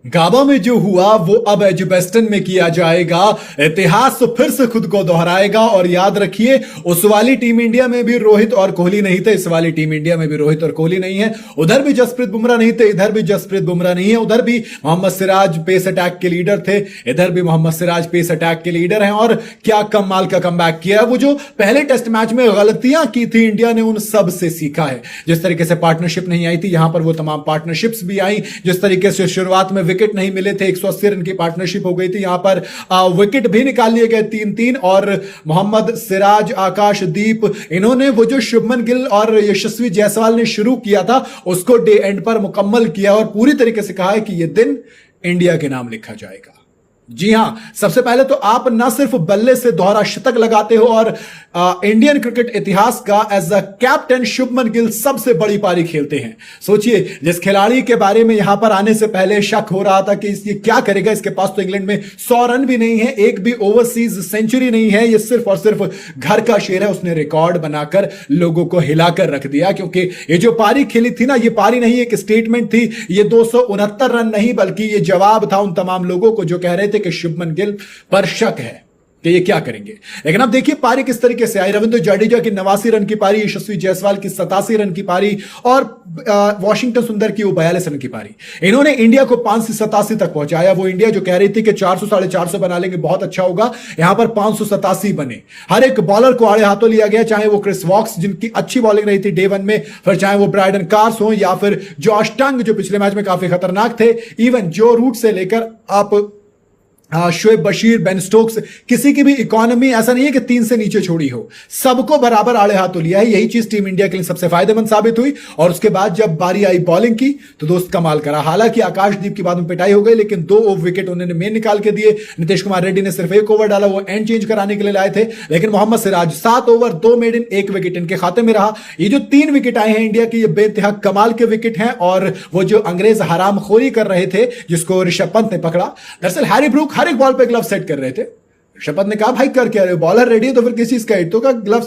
गाबा में जो हुआ वो अब एजुबेस्टन में किया जाएगा। इतिहास तो फिर से खुद को दोहराएगा। और याद रखिए, उस वाली टीम इंडिया में भी रोहित और कोहली नहीं थे, इस वाली टीम इंडिया में भी रोहित और कोहली नहीं है। उधर भी जसप्रीत बुमराह नहीं थे, इधर भी जसप्रीत बुमराह नहीं है। उधर भी मोहम्मद सिराज पेस अटैक के लीडर थे, इधर भी मोहम्मद सिराज पेस अटैक के लीडर हैं। और क्या कमाल का कमबैक किया। वो जो पहले टेस्ट मैच में गलतियां की थी इंडिया ने, उन सब से सीखा है। जिस तरीके से पार्टनरशिप नहीं आई थी, यहां पर वो तमाम पार्टनरशिप्स भी आई। जिस तरीके से शुरुआत में विकेट नहीं मिले थे, 180 रन की पार्टनरशिप हो गई थी, यहां पर विकेट भी निकाल लिए गए 3-3। और मोहम्मद सिराज, आकाशदीप, इन्होंने वो जो शुभमन गिल और यशस्वी जायसवाल ने शुरू किया था उसको डे एंड पर मुकम्मल किया और पूरी तरीके से कहा है कि यह दिन इंडिया के नाम लिखा जाएगा। जी हां, सबसे पहले तो आप ना सिर्फ बल्ले से दोहरा शतक लगाते हो और इंडियन क्रिकेट इतिहास का as a captain Shubman Gill सबसे बड़ी पारी खेलते हैं। सोचिए, जिस खिलाड़ी के बारे में यहां पर आने से पहले शक हो रहा था कि ये क्या करेगा, इसके पास तो इंग्लैंड में 100 रन भी नहीं है, एक भी ओवरसीज सेंचुरी नहीं है, ये सिर्फ और सिर्फ घर का शेर है। उसने रिकॉर्ड बनाकर लोगों को हिलाकर रख दिया। क्योंकि ये जो पारी खेली थी ना, ये पारी नहीं, एक स्टेटमेंट थी। ये 269 रन नहीं, बल्कि ये जवाब था उन तमाम लोगों को जो कह रहे थे कि शुभमन गिल पर शक है कि ये क्या करेंगे। लेकिन अब देखिए पारी किस तरीके से आई। रविंद्र जडेजा की 89 रन की पारी, यशस्वी जायसवाल की 87 रन की पारी और वॉशिंगटन सुंदर की वो 42 रन की पारी। इन्होंने इंडिया को 587 तक पहुंचाया। वो इंडिया जो कह रही थी कि 400 450 बना लेंगे बहुत अच्छा होगा, यहां पर 587 बने। हर एक बॉलर को आड़े हाथों लिया गया, चाहे वो क्रिस वॉक्स जिनकी अच्छी बॉलिंग रही थी डे वन में, फिर चाहे वो ब्रायडन कार्स हो या फिर जॉश टंग जो पिछले मैच में काफी खतरनाक थे, इवन जो रूट से लेकर आप शोएब बशीर, बेन स्टोक्स, किसी की भी इकोनॉमी ऐसा नहीं है कि 3 से नीचे छोड़ी हो, सबको बराबर आड़े हाथों लिया है। यही चीज टीम इंडिया के लिए सबसे फायदेमंद साबित हुई। और उसके बाद जब बारी आई बॉलिंग की तो दोस्त कमाल करा। हालांकि आकाशदीप की बाद में पिटाई हो गई, लेकिन 2 विकेट उन्होंने मेन निकाल के दिए। नीतीश कुमार रेड्डी ने सिर्फ 1 ओवर डाला, वो एंड चेंज कराने के लिए लाए थे। लेकिन Mohammed Siraj 7 over 2 maiden 1 wicket इनके खाते में रहा। ये जो 3 विकेट आए हैं इंडिया के, ये बेइंतहा कमाल के विकेट हैं। और वो जो अंग्रेज हरामखोरी कर रहे थे जिसको ऋषभ पंत ने पकड़ा, दरअसल हैरी ब्रूक हर एक बॉल पे ग्लव सेट कर रहे थे। ऋषभ पंत ने कहा भाई कर क्या रहे हो, बॉलर रेडी है तो फिर किस चीज का हिट, तो का ग्लव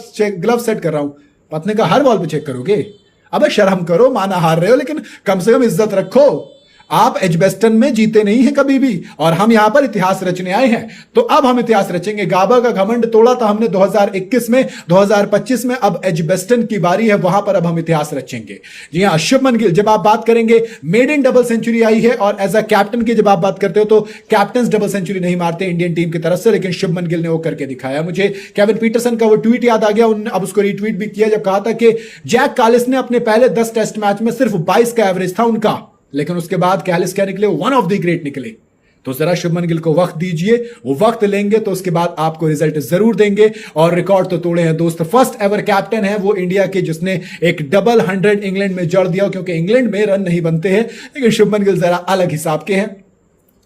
सेट कर रहा हूं। पंत ने कहा हर बॉल पे चेक करोगे, अबे शर्म करो, माना हार रहे हो लेकिन कम से कम इज्जत रखो। आप एजबेस्टन में जीते नहीं हैं कभी भी, और हम यहां पर इतिहास रचने आए हैं। तो अब हम इतिहास रचेंगे। गाबा का घमंड तोड़ा था हमने 2021 में, 2025 में, अब एजबेस्टन की बारी है, वहां पर अब हम इतिहास रचेंगे। जी हां, शुभमन गिल, जब आप बात करेंगे मेड इन डबल सेंचुरी आई है, और एज अ कैप्टन की जब आप बात करते हो तो कैप्टन डबल सेंचुरी नहीं मारते इंडियन टीम की तरफ से, लेकिन शुभमन गिल ने वो करके दिखाया। मुझे केविन पीटरसन का वो ट्वीट याद आ गया, उन्होंने अब उसको रीट्वीट भी किया, जब कहा था कि जैक कालिस ने अपने पहले 10 टेस्ट मैच में सिर्फ 22 का एवरेज था उनका, लेकिन उसके बाद कैलिस क्या निकले, वन ऑफ द ग्रेट निकले। तो जरा शुभमन गिल को वक्त दीजिए, वो वक्त लेंगे तो उसके बाद आपको रिजल्ट जरूर देंगे। और रिकॉर्ड तो तोड़े हैं दोस्त, फर्स्ट एवर कैप्टन है वो इंडिया के जिसने एक डबल 100 इंग्लैंड में जड़ दिया, क्योंकि इंग्लैंड में रन नहीं बनते हैं, लेकिन शुभमन गिल जरा अलग हिसाब के हैं।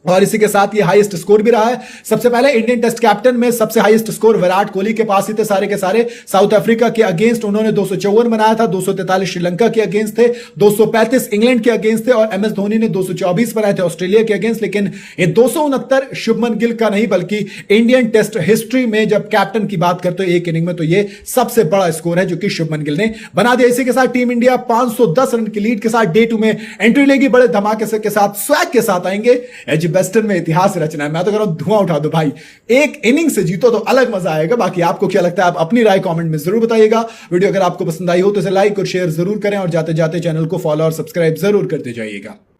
और इसी के साथ ये हाईएस्ट स्कोर भी रहा है। सबसे पहले इंडियन टेस्ट कैप्टन में सबसे हाईएस्ट स्कोर विराट कोहली के पास ही थे सारे के सारे। साउथ अफ्रीका के अगेंस्ट उन्होंने 254 बनाया था, 243 श्रीलंका के अगेंस्ट थे, 235 इंग्लैंड के अगेंस्ट थे, और एमएस धोनी ने 224 बनाए थे ऑस्ट्रेलिया के अगेंस्ट। लेकिन ये 269 शुभमन गिल का नहीं, बल्कि इंडियन टेस्ट हिस्ट्री में जब कैप्टन की बात करते हो एक इनिंग में, तो ये सबसे बड़ा स्कोर है जो कि शुभमन गिल ने बना दिया। इसी के साथ टीम इंडिया 510 रन की लीड के साथ डे 2 में एंट्री लेगी। बड़े धमाके के साथ, स्वैग के साथ आएंगे। एजबेस्टन में इतिहास रचना है, मैं तो कह रहा हूं धुआं उठा दो भाई, एक इनिंग से जीतो तो अलग मजा आएगा। बाकी आपको क्या लगता है, आप अपनी राय कमेंट में जरूर बताइएगा। वीडियो अगर आपको पसंद आई हो तो इसे लाइक और शेयर जरूर करें, और जाते जाते चैनल को फॉलो और सब्सक्राइब जरूर करते जाइएगा।